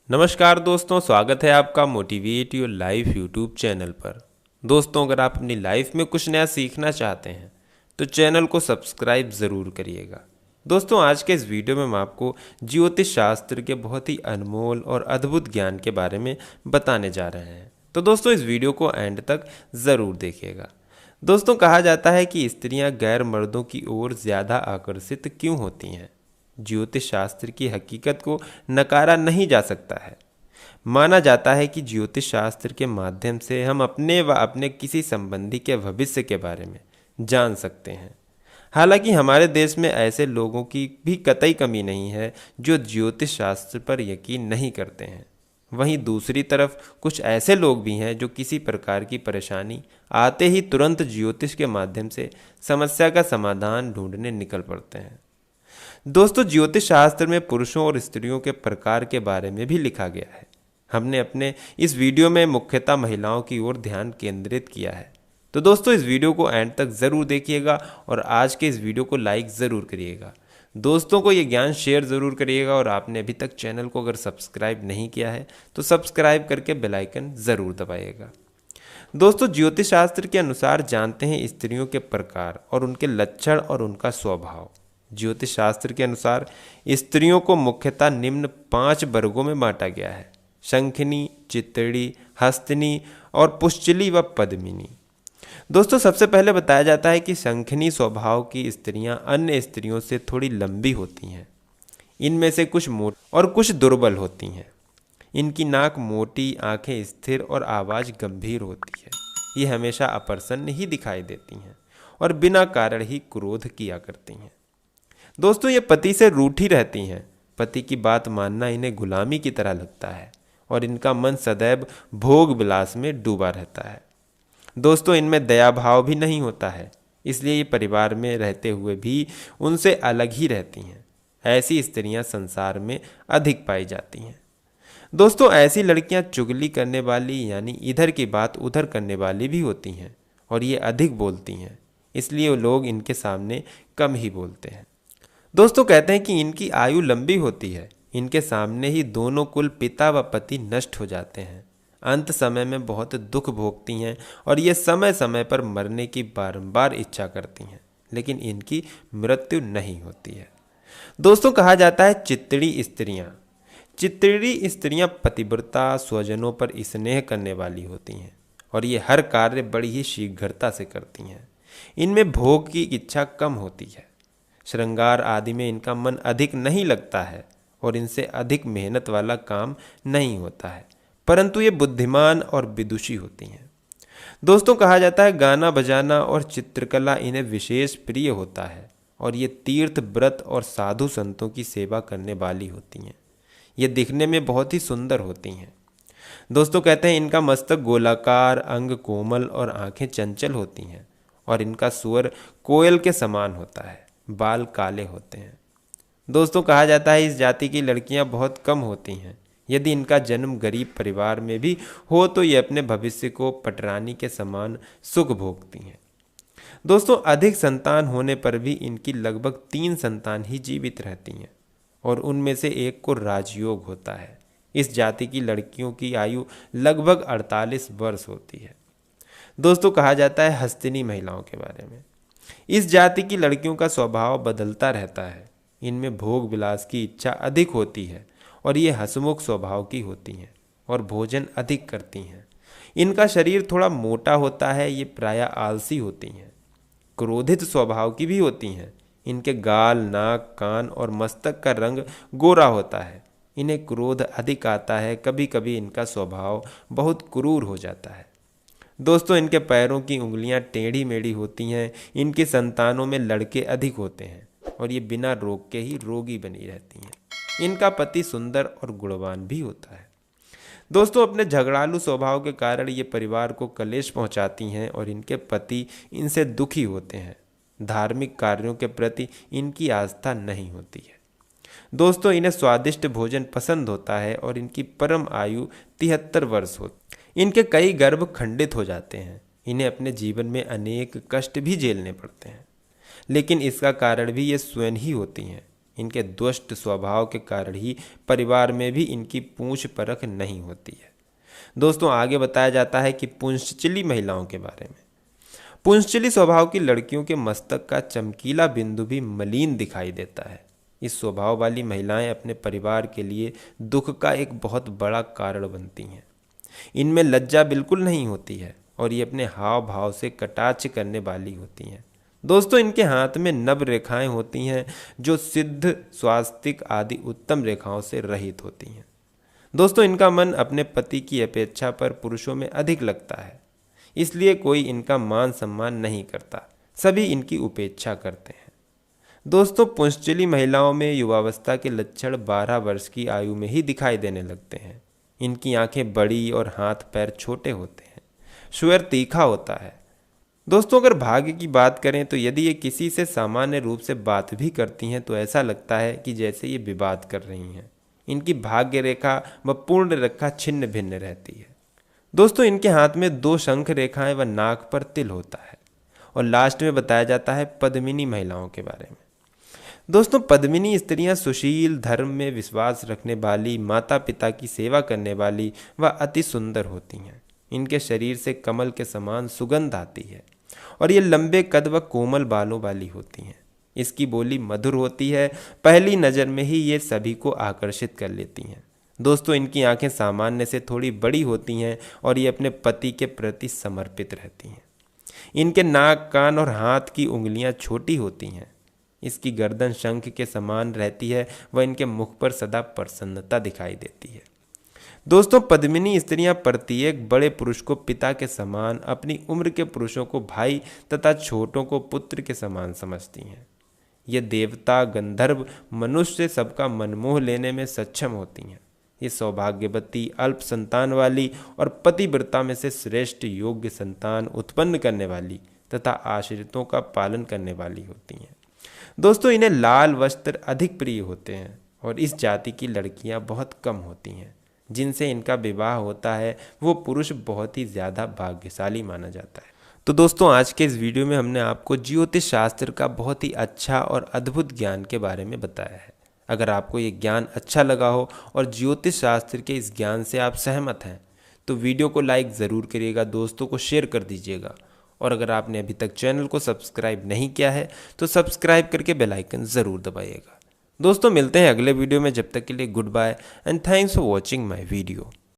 नमस्कार दोस्तों, स्वागत है आपका motivate your life YouTube channel पर। दोस्तों, अगर आप अपनी लाइफ में कुछ नया सीखना चाहते हैं तो चैनल को सब्सक्राइब ज़रूर करिएगा। दोस्तों, आज के इस वीडियो में हम आपको ज्योतिष शास्त्र के बहुत ही अनमोल और अद्भुत ज्ञान के बारे में बताने जा रहे हैं। तो दोस्तों, इस वीडियो को एंड तक ज़रूर देखिएगा। दोस्तों, कहा जाता है कि स्त्रियां गैर मर्दों की ओर ज़्यादा आकर्षित क्यों होती हैं। ज्योतिष शास्त्र की हकीकत को नकारा नहीं जा सकता है। माना जाता है कि ज्योतिष शास्त्र के माध्यम से हम अपने व अपने किसी संबंधी के भविष्य के बारे में जान सकते हैं। हालांकि हमारे देश में ऐसे लोगों की भी कतई कमी नहीं है जो ज्योतिष शास्त्र पर यकीन नहीं करते हैं। वहीं दूसरी तरफ कुछ ऐसे लोग भी हैं जो किसी प्रकार की परेशानी आते ही तुरंत ज्योतिष के माध्यम से समस्या का समाधान ढूंढने निकल पड़ते हैं। दोस्तों, ज्योतिष शास्त्र में पुरुषों और स्त्रियों के प्रकार के बारे में भी लिखा गया है। हमने अपने इस वीडियो में मुख्यतः महिलाओं की ओर ध्यान केंद्रित किया है। तो दोस्तों, इस वीडियो को एंड तक ज़रूर देखिएगा और आज के इस वीडियो को लाइक ज़रूर करिएगा। दोस्तों को ये ज्ञान शेयर ज़रूर करिएगा और आपने अभी तक चैनल को अगर सब्सक्राइब नहीं किया है तो सब्सक्राइब करके बेल आइकन ज़रूर दबाइएगा। दोस्तों, ज्योतिष शास्त्र के अनुसार जानते हैं स्त्रियों के प्रकार और उनके लक्षण और उनका स्वभाव। ज्योतिष शास्त्र के अनुसार स्त्रियों को मुख्यतः निम्न 5 वर्गों में बांटा गया है: शंखिनी, चित्तड़ी, हस्तिनी और पुष्चली व पद्मिनी। दोस्तों, सबसे पहले बताया जाता है कि शंखिनी स्वभाव की स्त्रियां अन्य स्त्रियों से थोड़ी लंबी होती हैं। इनमें से कुछ मोटी और कुछ दुर्बल होती हैं। इनकी नाक मोटी, आंखें स्थिर और आवाज़ गंभीर होती है। ये हमेशा अप्रसन्न ही दिखाई देती हैं और बिना कारण ही क्रोध किया करती हैं। दोस्तों, ये पति से रूठी रहती हैं। पति की बात मानना इन्हें गुलामी की तरह लगता है और इनका मन सदैव भोग विलास में डूबा रहता है। दोस्तों, इनमें दया भाव भी नहीं होता है, इसलिए ये परिवार में रहते हुए भी उनसे अलग ही रहती हैं। ऐसी स्त्रियां संसार में अधिक पाई जाती हैं। दोस्तों, ऐसी लड़कियां चुगली करने वाली यानी इधर की बात उधर करने वाली भी होती हैं और ये अधिक बोलती हैं, इसलिए लोग इनके सामने कम ही बोलते हैं। दोस्तों, कहते हैं कि इनकी आयु लंबी होती है। इनके सामने ही दोनों कुल पिता व पति नष्ट हो जाते हैं। अंत समय में बहुत दुख भोगती हैं और ये समय समय पर मरने की बारंबार इच्छा करती हैं, लेकिन इनकी मृत्यु नहीं होती है। दोस्तों, कहा जाता है चित्तड़ी स्त्रियां पतिव्रता, स्वजनों पर स्नेह करने वाली होती हैं और ये हर कार्य बड़ी ही शीघ्रता से करती हैं। इनमें भोग की इच्छा कम होती है। श्रृंगार आदि में इनका मन अधिक नहीं लगता है और इनसे अधिक मेहनत वाला काम नहीं होता है, परंतु ये बुद्धिमान और विदुषी होती हैं। दोस्तों, कहा जाता है गाना बजाना और चित्रकला इन्हें विशेष प्रिय होता है और ये तीर्थ, व्रत और साधु संतों की सेवा करने वाली होती हैं। ये दिखने में बहुत ही सुंदर होती हैं। दोस्तों, कहते हैं इनका मस्तक गोलाकार, अंग कोमल और आंखें चंचल होती हैं और इनका स्वर कोयल के समान होता है। बाल काले होते हैं। दोस्तों, कहा जाता है इस जाति की लड़कियां बहुत कम होती हैं। यदि इनका जन्म गरीब परिवार में भी हो तो ये अपने भविष्य को पटरानी के समान सुख भोगती हैं। दोस्तों, अधिक संतान होने पर भी इनकी लगभग 3 संतान ही जीवित रहती हैं और उनमें से एक को राजयोग होता है। इस जाति की लड़कियों की आयु लगभग 48 वर्ष होती है। दोस्तों, कहा जाता है हस्तिनी महिलाओं के बारे में। इस जाति की लड़कियों का स्वभाव बदलता रहता है। इनमें भोग विलास की इच्छा अधिक होती है और ये हंसमुख स्वभाव की होती हैं और भोजन अधिक करती हैं। इनका शरीर थोड़ा मोटा होता है। ये प्रायः आलसी होती हैं। क्रोधित स्वभाव की भी होती हैं। इनके गाल, नाक, कान और मस्तक का रंग गोरा होता है। इन्हें क्रोध अधिक आता है। कभी कभी इनका स्वभाव बहुत क्रूर हो जाता है। दोस्तों, इनके पैरों की उंगलियां टेढ़ी मेढ़ी होती हैं। इनकी संतानों में लड़के अधिक होते हैं और ये बिना रोग के ही रोगी बनी रहती हैं। इनका पति सुंदर और गुणवान भी होता है। दोस्तों, अपने झगड़ालू स्वभाव के कारण ये परिवार को कलेश पहुंचाती हैं और इनके पति इनसे दुखी होते हैं। धार्मिक कार्यों के प्रति इनकी आस्था नहीं होती है। दोस्तों, इन्हें स्वादिष्ट भोजन पसंद होता है और इनकी परम आयु 73 वर्ष होती है। इनके कई गर्भ खंडित हो जाते हैं। इन्हें अपने जीवन में अनेक कष्ट भी झेलने पड़ते हैं, लेकिन इसका कारण भी ये स्वयं ही होती हैं। इनके दुष्ट स्वभाव के कारण ही परिवार में भी इनकी पूंछ परख नहीं होती है। दोस्तों आगे बताया जाता है कि पुंसचली महिलाओं के बारे में। पुंसचली स्वभाव की लड़कियों के मस्तक का चमकीला बिंदु भी मलिन दिखाई देता है। इस स्वभाव वाली महिलाएं अपने परिवार के लिए दुख का एक बहुत बड़ा कारण बनती हैं। इनमें लज्जा बिल्कुल नहीं होती है और ये अपने हाव भाव से कटाक्ष करने वाली होती हैं। दोस्तों इनके हाथ में नव रेखाएं होती हैं जो सिद्ध, स्वास्तिक आदि उत्तम रेखाओं से रहित होती हैं। दोस्तों इनका मन अपने पति की अपेक्षा पर पुरुषों में अधिक लगता है, इसलिए कोई इनका मान सम्मान नहीं करता, सभी इनकी उपेक्षा करते हैं। दोस्तों पुंसचली महिलाओं में युवावस्था के लक्षण 12 वर्ष की आयु में ही दिखाई देने लगते हैं। इनकी आंखें बड़ी और हाथ पैर छोटे होते हैं। स्वर तीखा होता है। दोस्तों अगर भाग्य की बात करें तो यदि ये किसी से सामान्य रूप से बात भी करती हैं तो ऐसा लगता है कि जैसे ये विवाद कर रही हैं। इनकी भाग्य रेखा व पूर्ण रेखा छिन्न भिन्न रहती है। दोस्तों इनके हाथ में 2 शंख रेखाएं व नाक पर तिल होता है। और लास्ट में बताया जाता है पद्मिनी महिलाओं के बारे में। दोस्तों पद्मिनी स्त्रियां सुशील, धर्म में विश्वास रखने वाली, माता पिता की सेवा करने वाली व अति सुंदर होती हैं। इनके शरीर से कमल के समान सुगंध आती है और ये लंबे कद व कोमल बालों वाली होती हैं। इसकी बोली मधुर होती है। पहली नज़र में ही ये सभी को आकर्षित कर लेती हैं। दोस्तों इनकी आंखें सामान्य से थोड़ी बड़ी होती हैं और ये अपने पति के प्रति समर्पित रहती हैं। इनके नाक, कान और हाथ की उंगलियां छोटी होती हैं। इसकी गर्दन शंख के समान रहती है व इनके मुख पर सदा प्रसन्नता दिखाई देती है। दोस्तों पद्मिनी स्त्रियां प्रत्येक बड़े पुरुष को पिता के समान, अपनी उम्र के पुरुषों को भाई तथा छोटों को पुत्र के समान समझती हैं। ये देवता, गंधर्व, मनुष्य सबका मनमोह लेने में सक्षम होती हैं। ये सौभाग्यवती, अल्प संतान वाली और पतिव्रता में से श्रेष्ठ योग्य संतान उत्पन्न करने वाली तथा आश्रितों का पालन करने वाली होती हैं। दोस्तों इन्हें लाल वस्त्र अधिक प्रिय होते हैं और इस जाति की लड़कियां बहुत कम होती हैं। जिनसे इनका विवाह होता है वो पुरुष बहुत ही ज़्यादा भाग्यशाली माना जाता है। तो दोस्तों आज के इस वीडियो में हमने आपको ज्योतिष शास्त्र का बहुत ही अच्छा और अद्भुत ज्ञान के बारे में बताया है। अगर आपको ये ज्ञान अच्छा लगा हो और ज्योतिष शास्त्र के इस ज्ञान से आप सहमत हैं तो वीडियो को लाइक ज़रूर करिएगा, दोस्तों को शेयर कर दीजिएगा। और अगर आपने अभी तक चैनल को सब्सक्राइब नहीं किया है तो सब्सक्राइब करके बेल आइकन ज़रूर दबाइएगा। दोस्तों मिलते हैं अगले वीडियो में, जब तक के लिए good bye and thanks for watching my video.